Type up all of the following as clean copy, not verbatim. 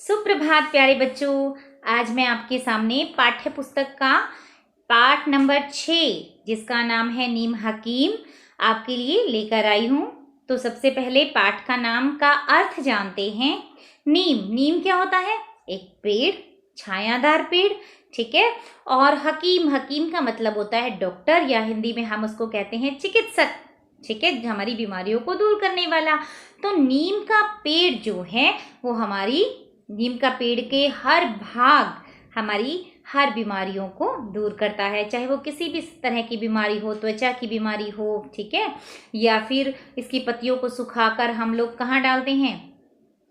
सुप्रभात प्यारे बच्चों। आज मैं आपके सामने पाठ्य पुस्तक का पाठ नंबर 6 जिसका नाम है नीम हकीम आपके लिए लेकर आई हूँ। तो सबसे पहले पाठ का नाम का अर्थ जानते हैं। नीम क्या होता है? एक पेड़, छायादार पेड़, ठीक है। और हकीम का मतलब होता है डॉक्टर, या हिंदी में हम उसको कहते हैं चिकित्सक, ठीक है, हमारी बीमारियों को दूर करने वाला। तो नीम का पेड़ जो है वो नीम का पेड़ के हर भाग हमारी हर बीमारियों को दूर करता है, चाहे वो किसी भी तरह की बीमारी हो, त्वचा की बीमारी हो, ठीक है। या फिर इसकी पत्तियों को सुखाकर हम लोग कहाँ डालते हैं?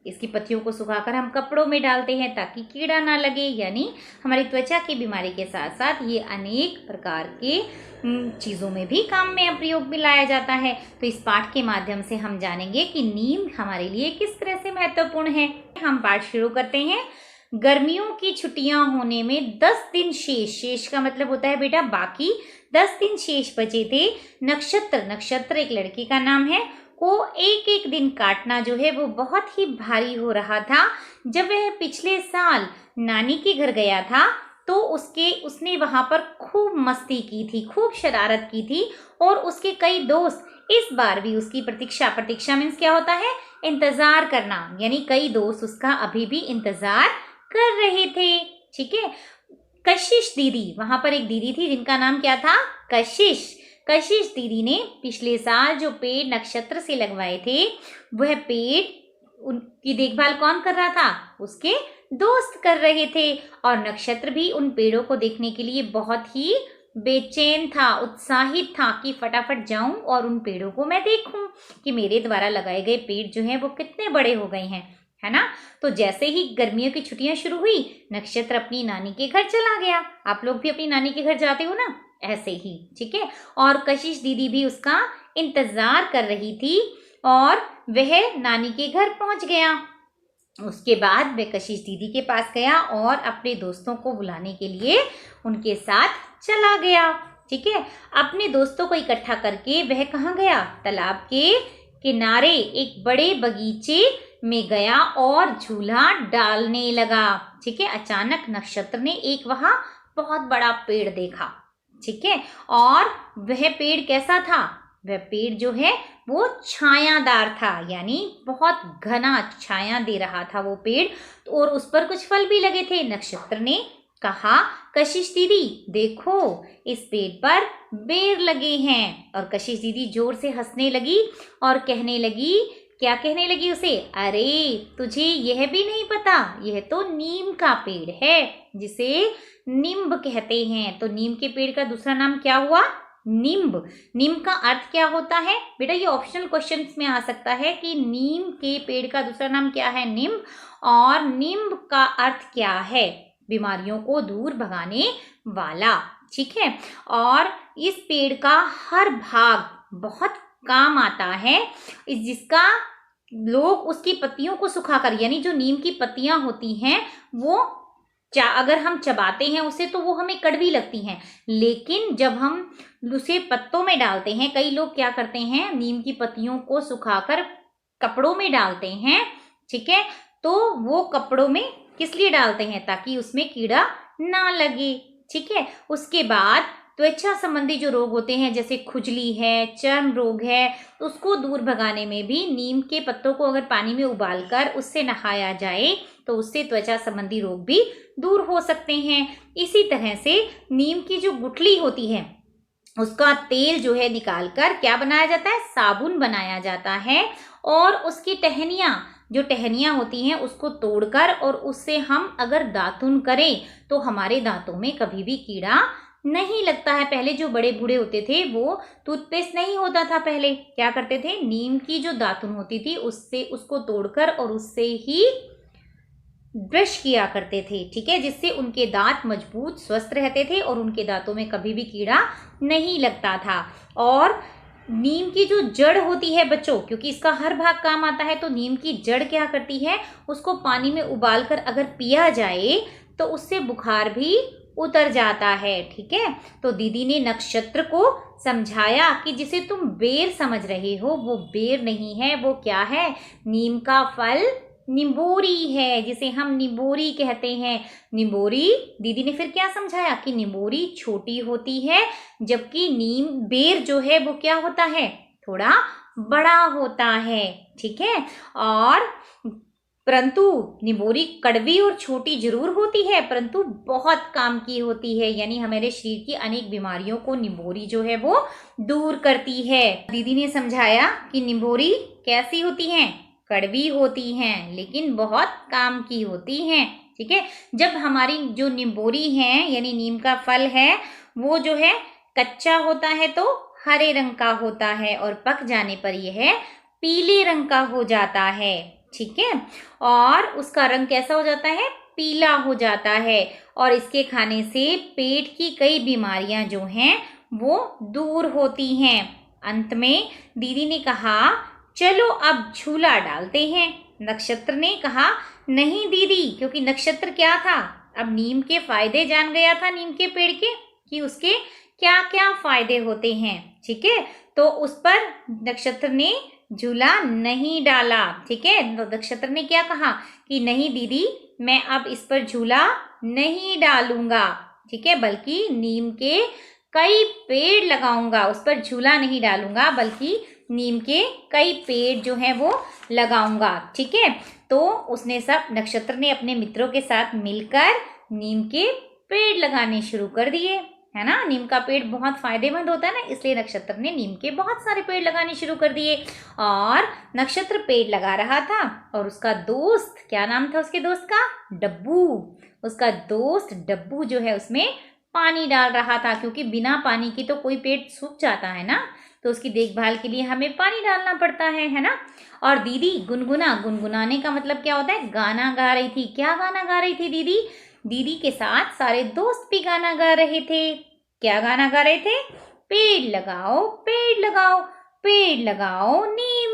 इसकी पत्तियों को सुखाकर हम कपड़ों में डालते हैं ताकि कीड़ा ना लगे, यानी हमारी त्वचा की बीमारी के साथ साथ ये अनेक प्रकार के चीज़ों में भी काम में प्रयोग में लाया जाता है। तो इस पाठ के माध्यम से हम जानेंगे कि नीम हमारे लिए किस तरह से महत्वपूर्ण है। हम पाठ शुरू करते हैं। गर्मियों की छुट्टियां होने में 10 दिन शेष का मतलब होता है बेटा बाकी, 10 दिन शेष बचे थे। नक्षत्र एक लड़की का नाम है, को एक एक दिन काटना जो है वो बहुत ही भारी हो रहा था। जब वह पिछले साल नानी के घर गया था तो उसने वहां पर खूब मस्ती की थी, खूब शरारत की थी, और उसके कई दोस्त इस बार भी उसकी प्रतीक्षा मीन्स क्या होता है? इंतजार करना, यानी कई दोस्त उसका अभी भी इंतजार कर रहे थे, ठीक है। कशिश दीदी, वहां पर एक दीदी थी जिनका नाम क्या था? कशिश दीदी ने पिछले साल जो पेड़ नक्षत्र से लगवाए थे, वह पेड़ उनकी देखभाल कौन कर रहा था? उसके दोस्त कर रहे थे। और नक्षत्र भी उन पेड़ों को देखने के लिए बहुत ही बेचैन था, उत्साहित था कि फटाफट जाऊं और उन पेड़ों को मैं देखूं कि मेरे द्वारा लगाए गए पेड़ जो हैं वो कितने बड़े हो गए हैं, है ना। तो जैसे ही गर्मियों की छुट्टियां शुरू हुई, नक्षत्र अपनी नानी के घर चला गया। आप लोग भी अपनी नानी के घर जाते हो ना, ऐसे ही, ठीक है। और कशिश दीदी भी उसका इंतजार कर रही थी और वह नानी के घर पहुंच गया। उसके बाद वह कशिश दीदी के पास गया और अपने दोस्तों को बुलाने के लिए उनके साथ चला गया, ठीक है। अपने दोस्तों को इकट्ठा करके वह कहाँ गया? तालाब के किनारे एक बड़े बगीचे में गया और झूला डालने लगा, ठीक है। अचानक नक्षत्र ने एक वहां बहुत बड़ा पेड़ देखा, ठीक है। और वह पेड़ कैसा था? वह पेड़ जो है वो छायादार था, यानी बहुत घना छाया दे रहा था वो पेड़, और उस पर कुछ फल भी लगे थे। नक्षत्र ने कहा, कशिश दीदी देखो, इस पेड़ पर बेर लगे हैं। और कशिश दीदी जोर से हंसने लगी और कहने लगी, क्या कहने लगी उसे? अरे तुझे यह भी नहीं पता, यह तो नीम का पेड़ है जिसे निम्ब कहते हैं। तो नीम के पेड़ का दूसरा नाम क्या हुआ? निम्ब। नीम का अर्थ क्या होता है बेटा? ये ऑप्शनल क्वेश्चंस में आ सकता है कि नीम के पेड़ का दूसरा नाम क्या है? निम्ब। और निम्ब का अर्थ क्या है? बीमारियों को दूर भगाने वाला, ठीक है। और इस पेड़ का हर भाग बहुत काम आता है, जिसका लोग उसकी पत्तियों को सुखाकर, यानी जो नीम की पत्तियां होती हैं वो अगर हम चबाते हैं उसे तो वो हमें कड़वी लगती हैं, लेकिन जब हम उसे पत्तों में डालते हैं, कई लोग क्या करते हैं, नीम की पत्तियों को सुखाकर कपड़ों में डालते हैं, ठीक है। तो वो कपड़ों में किस लिए डालते हैं? ताकि उसमें कीड़ा ना लगे, ठीक है। उसके बाद त्वचा संबंधी जो रोग होते हैं, जैसे खुजली है, चर्म रोग है, उसको दूर भगाने में भी नीम के पत्तों को अगर पानी में उबालकर उससे नहाया जाए तो उससे त्वचा संबंधी रोग भी दूर हो सकते हैं। इसी तरह से नीम की जो गुठली होती है उसका तेल जो है निकालकर क्या बनाया जाता है? साबुन बनाया जाता है। और उसकी जो टहनियाँ होती हैं उसको तोड़कर और उससे हम अगर दातुन करें तो हमारे दांतों में कभी भी कीड़ा नहीं लगता है। पहले जो बड़े बूढ़े होते थे वो टूथपेस्ट नहीं होता था, पहले क्या करते थे? नीम की जो दातुन होती थी उसको तोड़कर और उससे ही ब्रश किया करते थे, ठीक है, जिससे उनके दांत मजबूत स्वस्थ रहते थे और उनके दांतों में कभी भी कीड़ा नहीं लगता था। और नीम की जो जड़ होती है बच्चों, क्योंकि इसका हर भाग काम आता है, तो नीम की जड़ क्या करती है? उसको पानी में उबालकर अगर पिया जाए तो उससे बुखार भी उतर जाता है, ठीक है। तो दीदी ने नक्षत्र को समझाया कि जिसे तुम बेर समझ रहे हो वो बेर नहीं है, वो क्या है? नीम का फल निबोरी है, जिसे हम निबोरी कहते हैं। निबोरी, दीदी ने फिर क्या समझाया कि निबोरी छोटी होती है, जबकि नीम बेर जो है वो क्या होता है, थोड़ा बड़ा होता है। ठीक है, और परंतु निबोरी कड़वी और छोटी जरूर होती है, परंतु बहुत काम की होती है, यानी हमारे शरीर की अनेक बीमारियों को निबोरी जो है वो दूर करती है। दीदी ने समझाया कि निबोरी कैसी होती हैं, कड़वी होती हैं, लेकिन बहुत काम की होती हैं। ठीक है, जब हमारी जो निबोरी है यानी नीम का फल है, वो जो है कच्चा होता है तो हरे रंग का होता है, और पक जाने पर यह पीले रंग का हो जाता है। ठीक है, और उसका रंग कैसा हो जाता है, पीला हो जाता है, और इसके खाने से पेट की कई बीमारियां जो हैं वो दूर होती हैं। अंत में दीदी ने कहा चलो अब झूला डालते हैं। नक्षत्र ने कहा नहीं दीदी, क्योंकि नक्षत्र क्या था, अब नीम के फायदे जान गया था, नीम के पेड़ के, कि उसके क्या क्या फायदे होते हैं। ठीक है, तो उस पर नक्षत्र ने झूला नहीं डाला। ठीक है, नक्षत्र ने क्या कहा कि नहीं दीदी, मैं अब इस पर झूला नहीं डालूंगा। ठीक है, बल्कि नीम के कई पेड़ लगाऊंगा, उस पर झूला नहीं डालूंगा, बल्कि नीम के कई पेड़ जो हैं वो लगाऊंगा। ठीक है, तो उसने सब, नक्षत्र ने अपने मित्रों के साथ मिलकर नीम के पेड़ लगाने शुरू कर दिए, है ना। नीम का पेड़ बहुत फायदेमंद होता है ना, इसलिए नक्षत्र ने नीम के बहुत सारे पेड़ लगाने शुरू कर दिए। और नक्षत्र पेड़ लगा रहा था, और उसका दोस्त, क्या नाम था उसके दोस्त का, डब्बू। उसका दोस्त डब्बू जो है उसमें पानी डाल रहा था, क्योंकि बिना पानी की तो कोई पेड़ सूख जाता है ना, तो उसकी देखभाल के लिए हमें पानी डालना पड़ता है ना। और दीदी गुनगुना, गुनगुनाने का मतलब क्या होता है, गाना गा रही थी। क्या गाना गा रही थी दीदी, दीदी के साथ सारे दोस्त भी गाना गा रहे थे। क्या गाना गा रहे थे, पेड़ लगाओ पेड़ लगाओ पेड़ लगाओ नीम,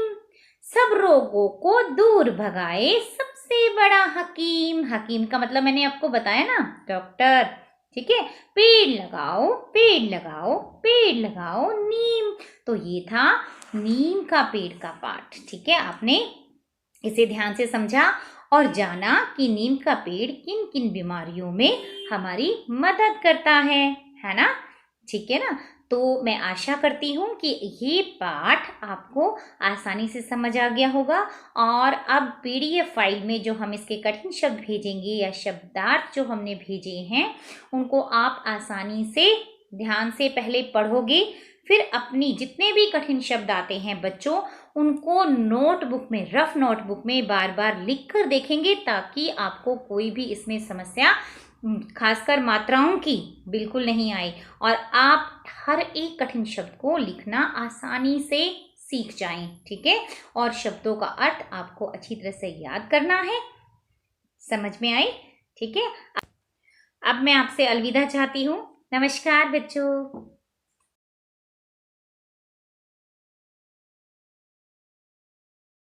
सब रोगों को दूर भगाए सबसे बड़ा हकीम। हकीम का मतलब मैंने आपको बताया ना, डॉक्टर। ठीक है, पेड़ लगाओ पेड़ लगाओ पेड़ लगाओ नीम। तो ये था नीम का पेड़ का पाठ। ठीक है, आपने इसे ध्यान से समझा और जाना कि नीम का पेड़ किन किन बीमारियों में हमारी मदद करता है ना। ठीक है ना, तो मैं आशा करती हूँ कि ये पाठ आपको आसानी से समझ आ गया होगा, और अब PDF फाइल में जो हम इसके कठिन शब्द भेजेंगे या शब्दार्थ जो हमने भेजे हैं, उनको आप आसानी से ध्यान से पहले पढ़ोगे, फिर अपनी जितने भी कठिन शब्द आते हैं बच्चों, उनको नोटबुक में, रफ नोटबुक में बार बार लिख कर देखेंगे, ताकि आपको कोई भी इसमें समस्या, खासकर मात्राओं की, बिल्कुल नहीं आए, और आप हर एक कठिन शब्द को लिखना आसानी से सीख जाएं। ठीक है, और शब्दों का अर्थ आपको अच्छी तरह से याद करना है। समझ में आई? ठीक है, अब मैं आपसे अलविदा चाहती हूँ। नमस्कार बच्चों।